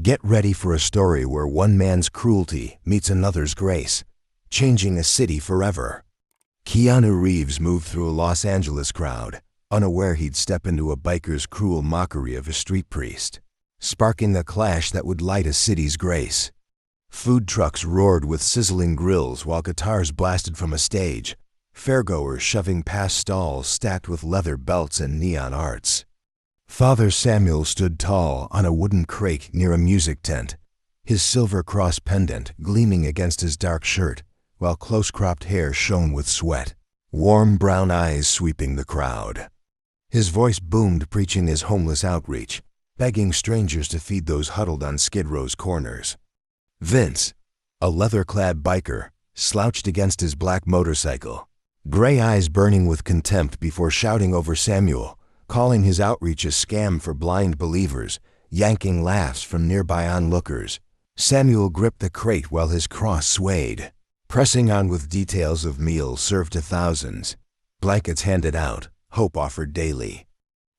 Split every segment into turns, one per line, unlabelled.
Get ready for a story where one man's cruelty meets another's grace, changing a city forever. Keanu Reeves moved through a Los Angeles crowd, unaware he'd step into a biker's cruel mockery of a street priest, sparking a clash that would light a city's grace. Food trucks roared with sizzling grills while guitars blasted from a stage, fairgoers shoving past stalls stacked with leather belts and neon arts. Father Samuel stood tall on a wooden crate near a music tent, his silver cross pendant gleaming against his dark shirt, while close-cropped hair shone with sweat, warm brown eyes sweeping the crowd. His voice boomed, preaching his homeless outreach, begging strangers to feed those huddled on Skid Row's corners. Vince, a leather-clad biker, slouched against his black motorcycle, gray eyes burning with contempt before shouting over Samuel, calling his outreach a scam for blind believers, yanking laughs from nearby onlookers. Samuel gripped the crate while his cross swayed, pressing on with details of meals served to thousands, blankets handed out, hope offered daily.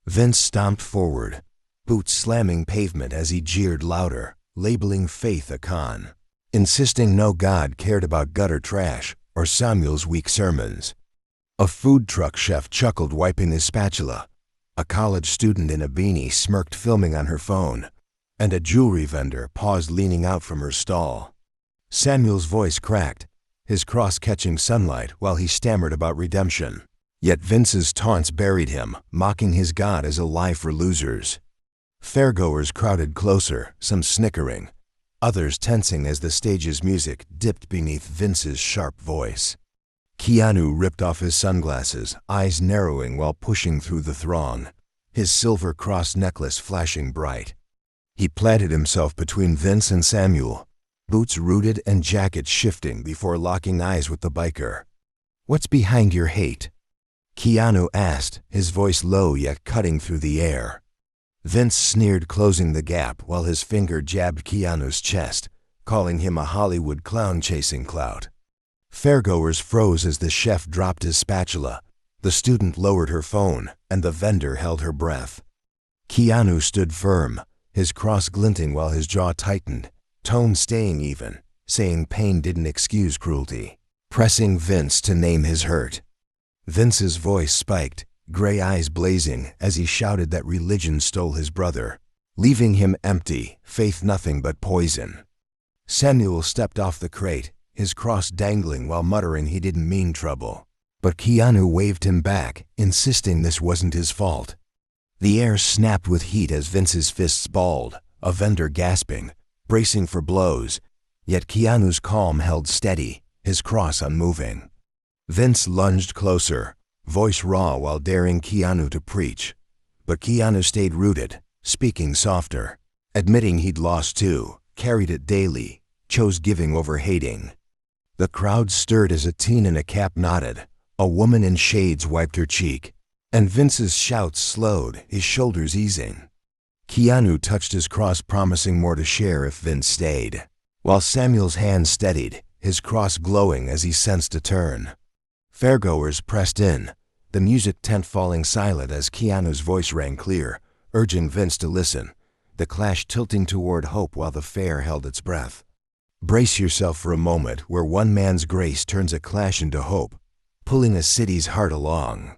Vince stomped forward, boots slamming pavement as he jeered louder, labeling faith a con, insisting no God cared about gutter trash or Samuel's weak sermons. A food truck chef chuckled, wiping his spatula. A college student in a beanie smirked, filming on her phone, and a jewelry vendor paused, leaning out from her stall. Samuel's voice cracked, his cross catching sunlight while he stammered about redemption. Yet Vince's taunts buried him, mocking his God as a lie for losers. Fairgoers crowded closer, some snickering, others tensing as the stage's music dipped beneath Vince's sharp voice. Keanu ripped off his sunglasses, eyes narrowing while pushing through the throng, his silver cross necklace flashing bright. He planted himself between Vince and Samuel, boots rooted and jacket shifting before locking eyes with the biker. "What's behind your hate?" Keanu asked, his voice low yet cutting through the air. Vince sneered, closing the gap while his finger jabbed Keanu's chest, calling him a Hollywood clown chasing clout. Fairgoers froze as the chef dropped his spatula, the student lowered her phone, and the vendor held her breath. Keanu stood firm, his cross glinting while his jaw tightened, tone staying even, saying pain didn't excuse cruelty, pressing Vince to name his hurt. Vince's voice spiked, gray eyes blazing as he shouted that religion stole his brother, leaving him empty, faith nothing but poison. Samuel stepped off the crate, his cross dangling while muttering he didn't mean trouble. But Keanu waved him back, insisting this wasn't his fault. The air snapped with heat as Vince's fists balled, a vendor gasping, bracing for blows, yet Keanu's calm held steady, his cross unmoving. Vince lunged closer, voice raw while daring Keanu to preach. But Keanu stayed rooted, speaking softer, admitting he'd lost too, carried it daily, chose giving over hating. The crowd stirred as a teen in a cap nodded, a woman in shades wiped her cheek, and Vince's shouts slowed, his shoulders easing. Keanu touched his cross, promising more to share if Vince stayed, while Samuel's hand steadied, his cross glowing as he sensed a turn. Fairgoers pressed in, the music tent falling silent as Keanu's voice rang clear, urging Vince to listen, the clash tilting toward hope while the fair held its breath. Brace yourself for a moment where one man's grace turns a clash into hope, pulling a city's heart along.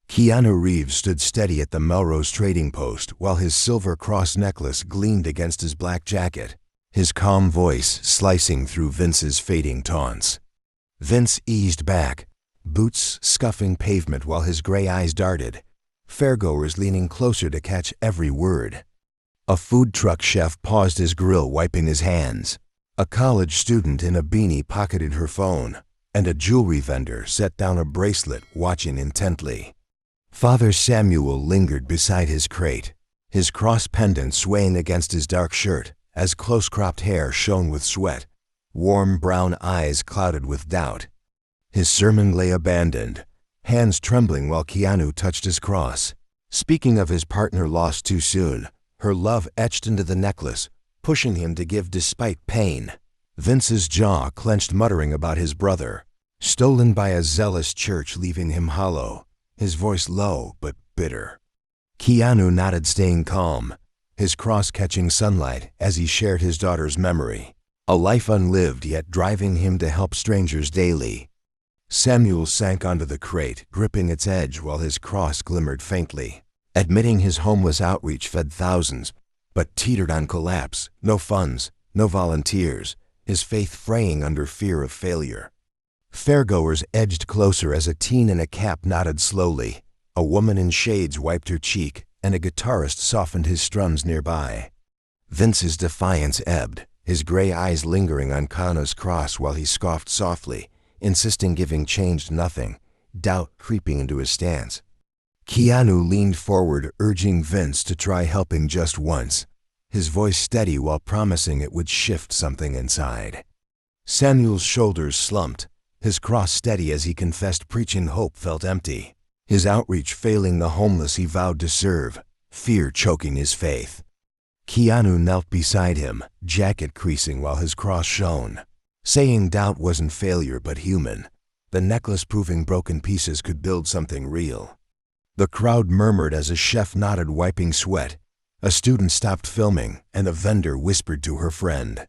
Keanu Reeves stood steady at the Melrose trading post while his silver cross necklace gleamed against his black jacket, his calm voice slicing through Vince's fading taunts. Vince eased back, boots scuffing pavement while his gray eyes darted, fairgoers leaning closer to catch every word. A food truck chef paused his grill, wiping his hands. A college student in a beanie pocketed her phone, and a jewelry vendor set down a bracelet, watching intently. Father Samuel lingered beside his crate, his cross pendant swaying against his dark shirt as close-cropped hair shone with sweat, warm brown eyes clouded with doubt. His sermon lay abandoned, hands trembling while Keanu touched his cross, speaking of his partner lost too soon, her love etched into the necklace, pushing him to give despite pain. Vince's jaw clenched, muttering about his brother, stolen by a zealous church, leaving him hollow, his voice low but bitter. Keanu nodded, staying calm, his cross catching sunlight as he shared his daughter's memory. A life unlived yet driving him to help strangers daily. Samuel sank onto the crate, gripping its edge while his cross glimmered faintly. Admitting his homeless outreach fed thousands, but teetered on collapse. No funds, no volunteers, his faith fraying under fear of failure. Fairgoers edged closer as a teen in a cap nodded slowly. A woman in shades wiped her cheek, and a guitarist softened his strums nearby. Vince's defiance ebbed, his gray eyes lingering on Keanu's cross while he scoffed softly, insisting giving changed nothing, doubt creeping into his stance. Keanu leaned forward, urging Vince to try helping just once, his voice steady while promising it would shift something inside. Samuel's shoulders slumped, his cross steady as he confessed preaching hope felt empty. His outreach failing the homeless he vowed to serve, fear choking his faith. Keanu knelt beside him, jacket creasing while his cross shone, saying doubt wasn't failure but human. The necklace proving broken pieces could build something real. The crowd murmured as a chef nodded, wiping sweat. A student stopped filming, and a vendor whispered to her friend.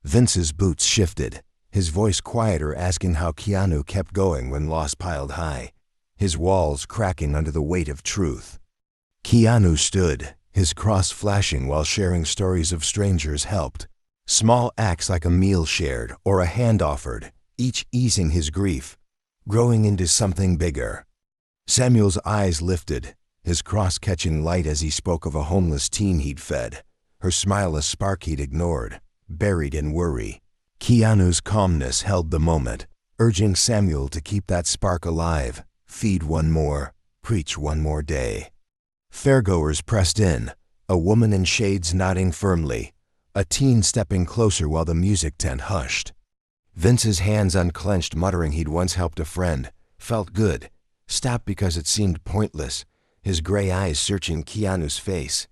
Vince's boots shifted, his voice quieter, asking how Keanu kept going when loss piled high, his walls cracking under the weight of truth. Keanu stood, his cross flashing while sharing stories of strangers helped. Small acts like a meal shared or a hand offered, each easing his grief, growing into something bigger. Samuel's eyes lifted, his cross catching light as he spoke of a homeless teen he'd fed, her smile a spark he'd ignored, buried in worry. Keanu's calmness held the moment, urging Samuel to keep that spark alive, feed one more, preach one more day. Fairgoers pressed in, a woman in shades nodding firmly, a teen stepping closer while the music tent hushed. Vince's hands unclenched, muttering he'd once helped a friend, felt good, stopped because it seemed pointless, his gray eyes searching Keanu's face.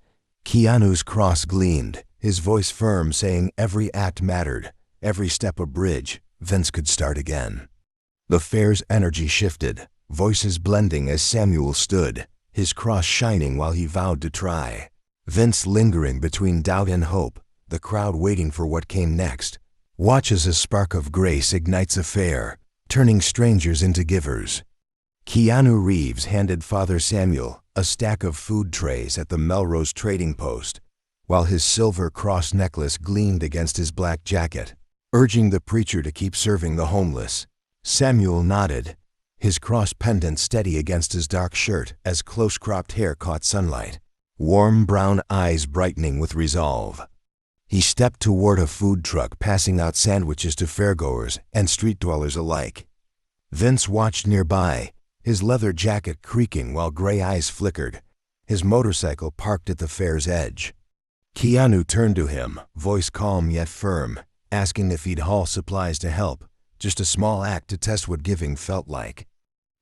Keanu's cross gleamed, his voice firm, saying every act mattered, every step a bridge. Vince could start again. The fair's energy shifted, voices blending as Samuel stood, his cross shining while he vowed to try. Vince lingering between doubt and hope, the crowd waiting for what came next. Watch as a spark of grace ignites a fair, turning strangers into givers. Keanu Reeves handed Father Samuel a stack of food trays at the Melrose Trading Post, while his silver cross necklace gleamed against his black jacket, urging the preacher to keep serving the homeless. Samuel nodded, his cross pendant steady against his dark shirt as close-cropped hair caught sunlight, warm brown eyes brightening with resolve. He stepped toward a food truck, passing out sandwiches to fairgoers and street dwellers alike. Vince watched nearby, his leather jacket creaking while gray eyes flickered, his motorcycle parked at the fair's edge. Keanu turned to him, voice calm yet firm, asking if he'd haul supplies to help, just a small act to test what giving felt like.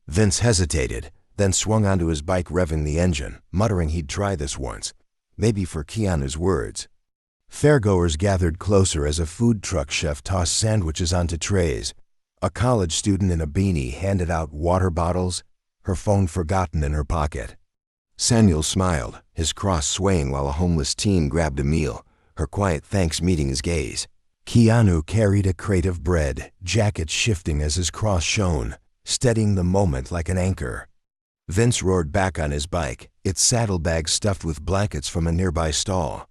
Vince hesitated, then swung onto his bike, revving the engine, muttering he'd try this once, maybe for Keanu's words. Fairgoers gathered closer as a food truck chef tossed sandwiches onto trays. A college student in a beanie handed out water bottles, her phone forgotten in her pocket. Samuel smiled, his cross swaying while a homeless teen grabbed a meal, her quiet thanks meeting his gaze. Keanu carried a crate of bread, jacket shifting as his cross shone, steadying the moment like an anchor. Vince roared back on his bike, its saddlebag stuffed with blankets from a nearby stall.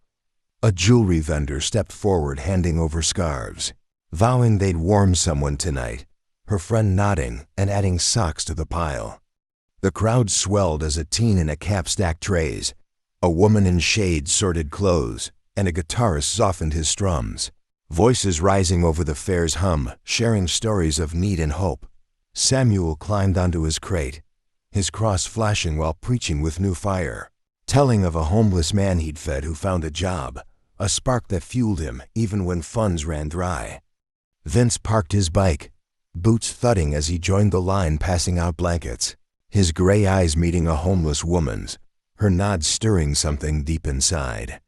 A jewelry vendor stepped forward, handing over scarves, vowing they'd warm someone tonight, her friend nodding and adding socks to the pile. The crowd swelled as a teen in a cap stacked trays, a woman in shades sorted clothes, and a guitarist softened his strums. Voices rising over the fair's hum, sharing stories of need and hope. Samuel climbed onto his crate, his cross flashing while preaching with new fire, telling of a homeless man he'd fed who found a job, a spark that fueled him even when funds ran dry. Vince parked his bike, boots thudding as he joined the line, passing out blankets, his gray eyes meeting a homeless woman's, her nod stirring something deep inside.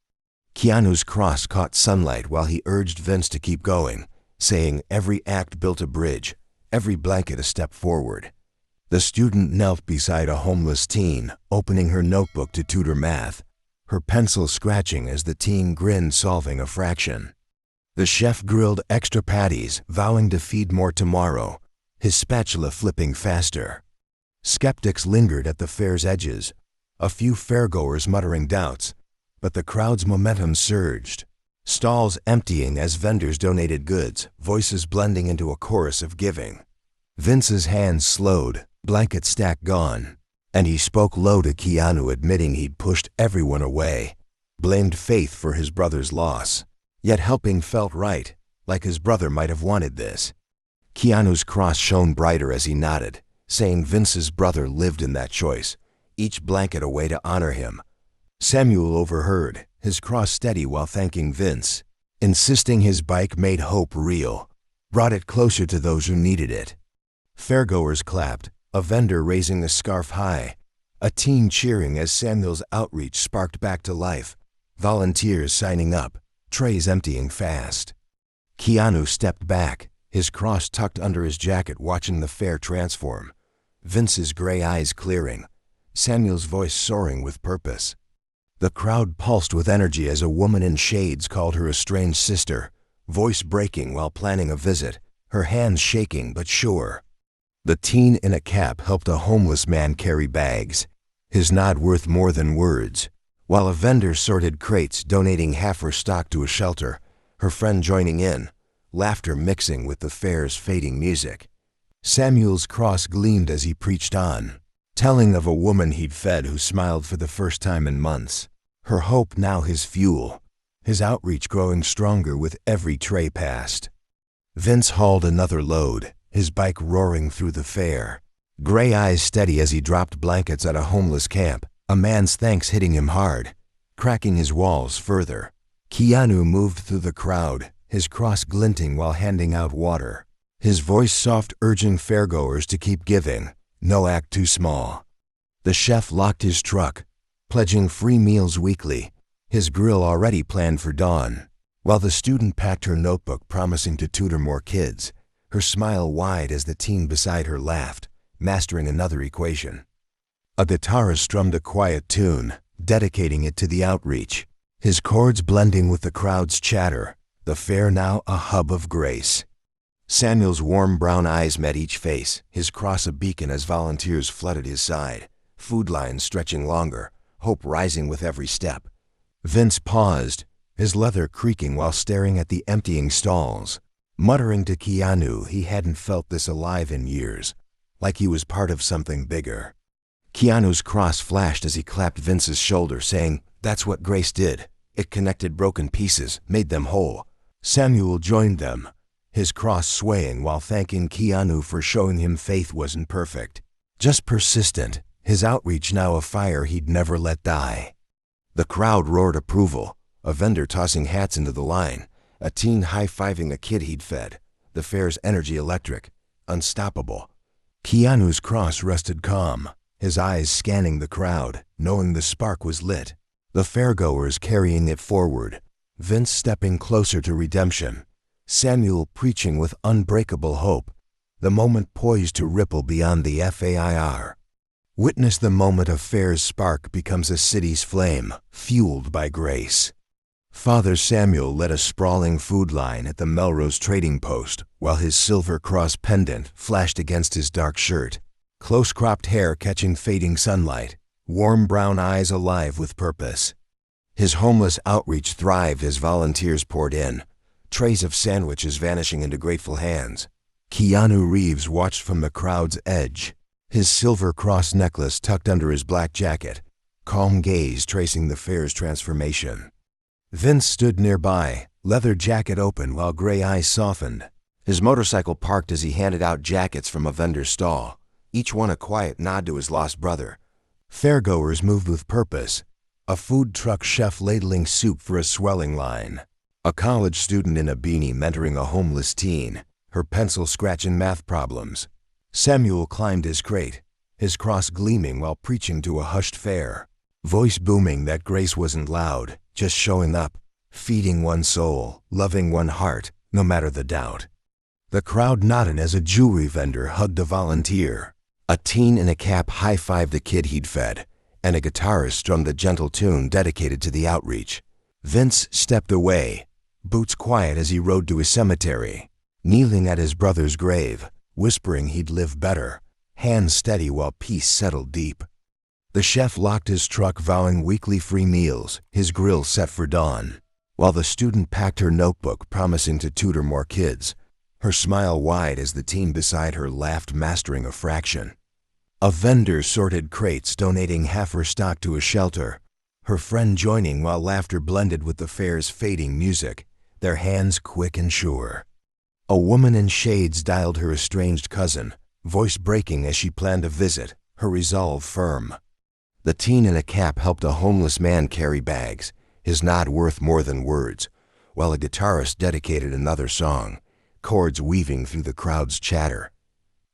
Keanu's cross caught sunlight while he urged Vince to keep going, saying every act built a bridge, every blanket a step forward. The student knelt beside a homeless teen, opening her notebook to tutor math, her pencil scratching as the teen grinned, solving a fraction. The chef grilled extra patties, vowing to feed more tomorrow, his spatula flipping faster. Skeptics lingered at the fair's edges, a few fairgoers muttering doubts, but the crowd's momentum surged. Stalls emptying as vendors donated goods, voices blending into a chorus of giving. Vince's hands slowed, blanket stack gone, and he spoke low to Keanu, admitting he'd pushed everyone away, blamed Faith for his brother's loss. Yet helping felt right, like his brother might have wanted this. Keanu's cross shone brighter as he nodded, saying Vince's brother lived in that choice, each blanket a way to honor him. Samuel overheard, his cross steady while thanking Vince, insisting his bike made hope real, brought it closer to those who needed it. Fairgoers clapped, a vendor raising a scarf high, a teen cheering as Samuel's outreach sparked back to life, volunteers signing up, trays emptying fast. Keanu stepped back, his cross tucked under his jacket, watching the fair transform, Vince's gray eyes clearing, Samuel's voice soaring with purpose. The crowd pulsed with energy as a woman in shades called her estranged sister, voice breaking while planning a visit, her hands shaking but sure. The teen in a cap helped a homeless man carry bags, his nod worth more than words, while a vendor sorted crates, donating half her stock to a shelter, her friend joining in, laughter mixing with the fair's fading music. Samuel's cross gleamed as he preached on, telling of a woman he'd fed who smiled for the first time in months, her hope now his fuel, his outreach growing stronger with every tray passed. Vince hauled another load, his bike roaring through the fair, gray eyes steady as he dropped blankets at a homeless camp, a man's thanks hitting him hard, cracking his walls further. Keanu moved through the crowd, his cross glinting while handing out water, his voice soft, urging fairgoers to keep giving, no act too small. The chef locked his truck, pledging free meals weekly, his grill already planned for dawn, while the student packed her notebook, promising to tutor more kids, her smile wide as the teen beside her laughed, mastering another equation. A guitarist strummed a quiet tune, dedicating it to the outreach, his chords blending with the crowd's chatter, the fair now a hub of grace. Samuel's warm brown eyes met each face, his cross a beacon as volunteers flooded his side, food lines stretching longer, hope rising with every step. Vince paused, his leather creaking while staring at the emptying stalls, muttering to Keanu he hadn't felt this alive in years, like he was part of something bigger. Keanu's cross flashed as he clapped Vince's shoulder, saying, "That's what grace did. It connected broken pieces, made them whole." Samuel joined them, his cross swaying while thanking Keanu for showing him faith wasn't perfect, just persistent, his outreach now a fire he'd never let die. The crowd roared approval, a vendor tossing hats into the line, a teen high-fiving a kid he'd fed, the fair's energy electric, unstoppable. Keanu's cross rested calm, his eyes scanning the crowd, knowing the spark was lit, the fairgoers carrying it forward, Vince stepping closer to redemption, Samuel preaching with unbreakable hope, the moment poised to ripple beyond the fair. Witness the moment a fair's spark becomes a city's flame, fueled by grace. Father Samuel led a sprawling food line at the Melrose Trading Post, while his silver cross pendant flashed against his dark shirt, close-cropped hair catching fading sunlight, warm brown eyes alive with purpose. His homeless outreach thrived as volunteers poured in, trays of sandwiches vanishing into grateful hands. Keanu Reeves watched from the crowd's edge, his silver cross necklace tucked under his black jacket, calm gaze tracing the fair's transformation. Vince stood nearby, leather jacket open while gray eyes softened, his motorcycle parked as he handed out jackets from a vendor's stall, each one a quiet nod to his lost brother. Fairgoers moved with purpose, a food truck chef ladling soup for a swelling line, a college student in a beanie mentoring a homeless teen, her pencil scratching math problems. Samuel climbed his crate, his cross gleaming while preaching to a hushed fair, voice booming that grace wasn't loud, just showing up, feeding one soul, loving one heart, no matter the doubt. The crowd nodded as a jewelry vendor hugged a volunteer. A teen in a cap high-fived a kid he'd fed, and a guitarist strummed a gentle tune dedicated to the outreach. Vince stepped away, boots quiet as he rode to his cemetery, kneeling at his brother's grave, whispering he'd live better, hands steady while peace settled deep. The chef locked his truck, vowing weekly free meals, his grill set for dawn, while the student packed her notebook, promising to tutor more kids, her smile wide as the teen beside her laughed, mastering a fraction. A vendor sorted crates, donating half her stock to a shelter, her friend joining while laughter blended with the fair's fading music, their hands quick and sure. A woman in shades dialed her estranged cousin, voice breaking as she planned a visit, her resolve firm. The teen in a cap helped a homeless man carry bags, his nod worth more than words, while a guitarist dedicated another song, chords weaving through the crowd's chatter.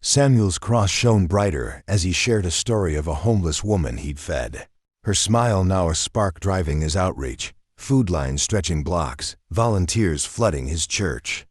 Samuel's cross shone brighter as he shared a story of a homeless woman he'd fed, her smile now a spark driving his outreach, food lines stretching blocks, volunteers flooding his church.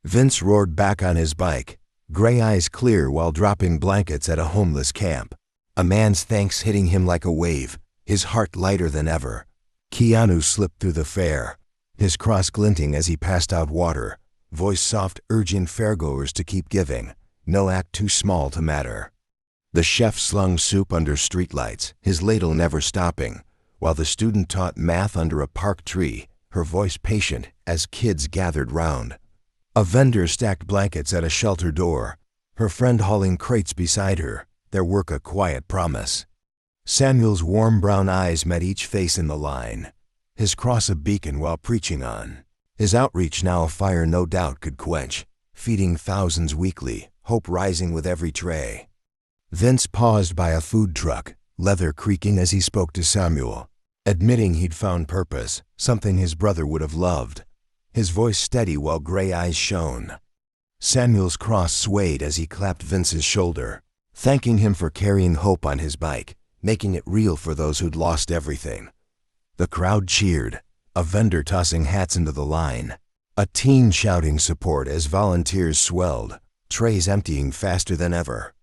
Vince roared back on his bike, gray eyes clear while dropping blankets at a homeless camp. A man's thanks hitting him like a wave, his heart lighter than ever. Keanu slipped through the fair, his cross glinting as he passed out water, voice soft urging fairgoers to keep giving, no act too small to matter. The chef slung soup under streetlights, his ladle never stopping, while the student taught math under a park tree, her voice patient as kids gathered round. A vendor stacked blankets at a shelter door, her friend hauling crates beside her, their work a quiet promise. Samuel's warm brown eyes met each face in the line, his cross a beacon while preaching on, his outreach now a fire no doubt could quench, feeding thousands weekly, hope rising with every tray. Vince paused by a food truck, leather creaking as he spoke to Samuel, admitting he'd found purpose, something his brother would have loved, his voice steady while gray eyes shone. Samuel's cross swayed as he clapped Vince's shoulder, thanking him for carrying hope on his bike, making it real for those who'd lost everything. The crowd cheered, a vendor tossing hats into the line, a teen shouting support as volunteers swelled, trays emptying faster than ever.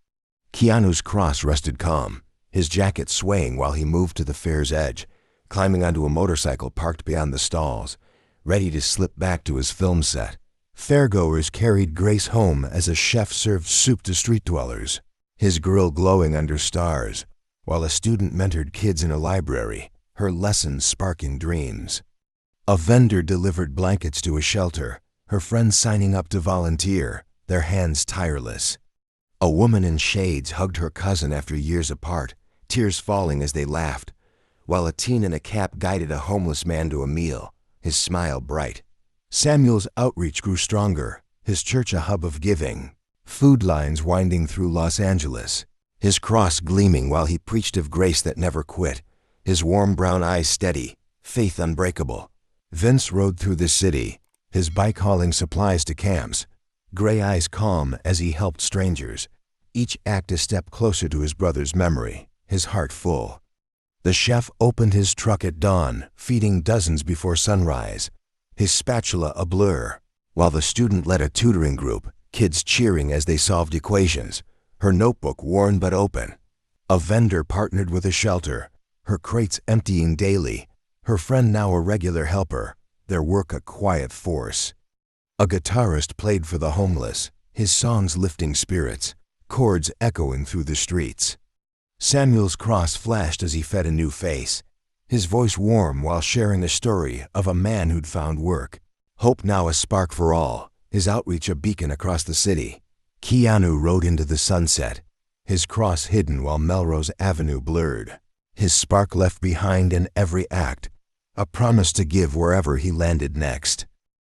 Keanu's cross rested calm, his jacket swaying while he moved to the fair's edge, climbing onto a motorcycle parked beyond the stalls, ready to slip back to his film set. Fairgoers carried Grace home as a chef served soup to street dwellers, his grill glowing under stars, while a student mentored kids in a library, her lessons sparking dreams. A vendor delivered blankets to a shelter, her friends signing up to volunteer, their hands tireless. A woman in shades hugged her cousin after years apart, tears falling as they laughed, while a teen in a cap guided a homeless man to a meal, his smile bright. Samuel's outreach grew stronger, his church a hub of giving, food lines winding through Los Angeles, his cross gleaming while he preached of grace that never quit, his warm brown eyes steady, faith unbreakable. Vince rode through the city, his bike hauling supplies to camps, gray eyes calm as he helped strangers, each act a step closer to his brother's memory, his heart full. The chef opened his truck at dawn, feeding dozens before sunrise, his spatula a blur, while the student led a tutoring group, kids cheering as they solved equations, her notebook worn but open. A vendor partnered with a shelter, her crates emptying daily, her friend now a regular helper, their work a quiet force. A guitarist played for the homeless, his songs lifting spirits, chords echoing through the streets. Samuel's cross flashed as he fed a new face, his voice warm while sharing the story of a man who'd found work. Hope now a spark for all, his outreach a beacon across the city. Keanu rode into the sunset, his cross hidden while Melrose Avenue blurred, his spark left behind in every act, a promise to give wherever he landed next.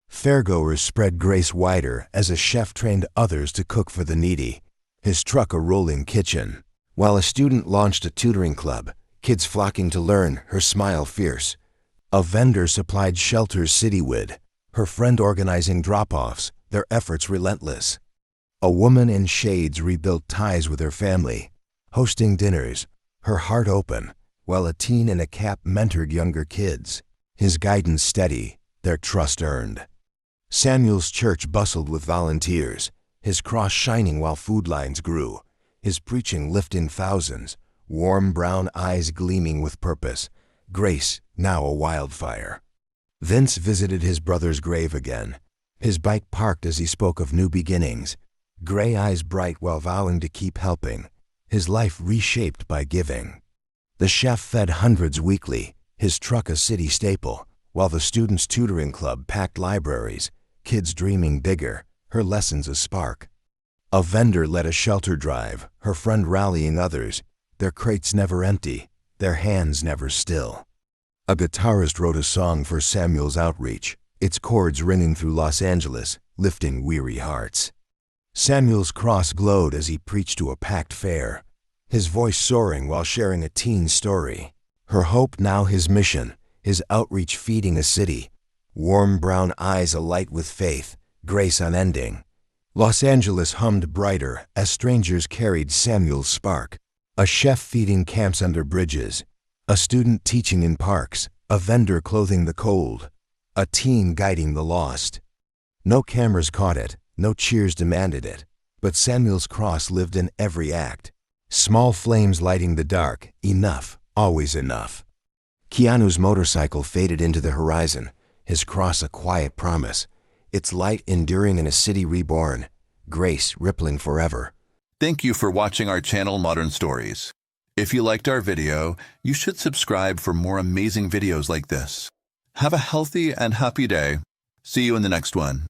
Fairgoers spread grace wider as a chef trained others to cook for the needy, his truck a rolling kitchen, while a student launched a tutoring club, kids flocking to learn, her smile fierce. A vendor supplied shelters citywide, her friend organizing drop-offs, their efforts relentless. A woman in shades rebuilt ties with her family, hosting dinners, her heart open, while a teen in a cap mentored younger kids, his guidance steady, their trust earned. Samuel's church bustled with volunteers, his cross shining while food lines grew, his preaching lifting thousands, warm brown eyes gleaming with purpose, grace now a wildfire. Vince visited his brother's grave again, his bike parked as he spoke of new beginnings, gray eyes bright while vowing to keep helping, his life reshaped by giving. The chef fed hundreds weekly, his truck a city staple, while the students' tutoring club packed libraries, kids dreaming bigger, her lessons a spark. A vendor led a shelter drive, her friend rallying others, their crates never empty, their hands never still. A guitarist wrote a song for Samuel's outreach, its chords ringing through Los Angeles, lifting weary hearts. Samuel's cross glowed as he preached to a packed fair, his voice soaring while sharing a teen's story. Her hope now his mission, his outreach feeding a city, warm brown eyes alight with faith, grace unending. Los Angeles hummed brighter as strangers carried Samuel's spark. A chef feeding camps under bridges, a student teaching in parks, a vendor clothing the cold, a teen guiding the lost. No cameras caught it, no cheers demanded it, but Samuel's cross lived in every act. Small flames lighting the dark, enough, always enough. Keanu's motorcycle faded into the horizon, his cross a quiet promise, its light enduring in a city reborn, grace rippling forever.
Thank you for watching our channel Modern Stories. If you liked our video, you should subscribe for more amazing videos like this. Have a healthy and happy day. See you in the next one.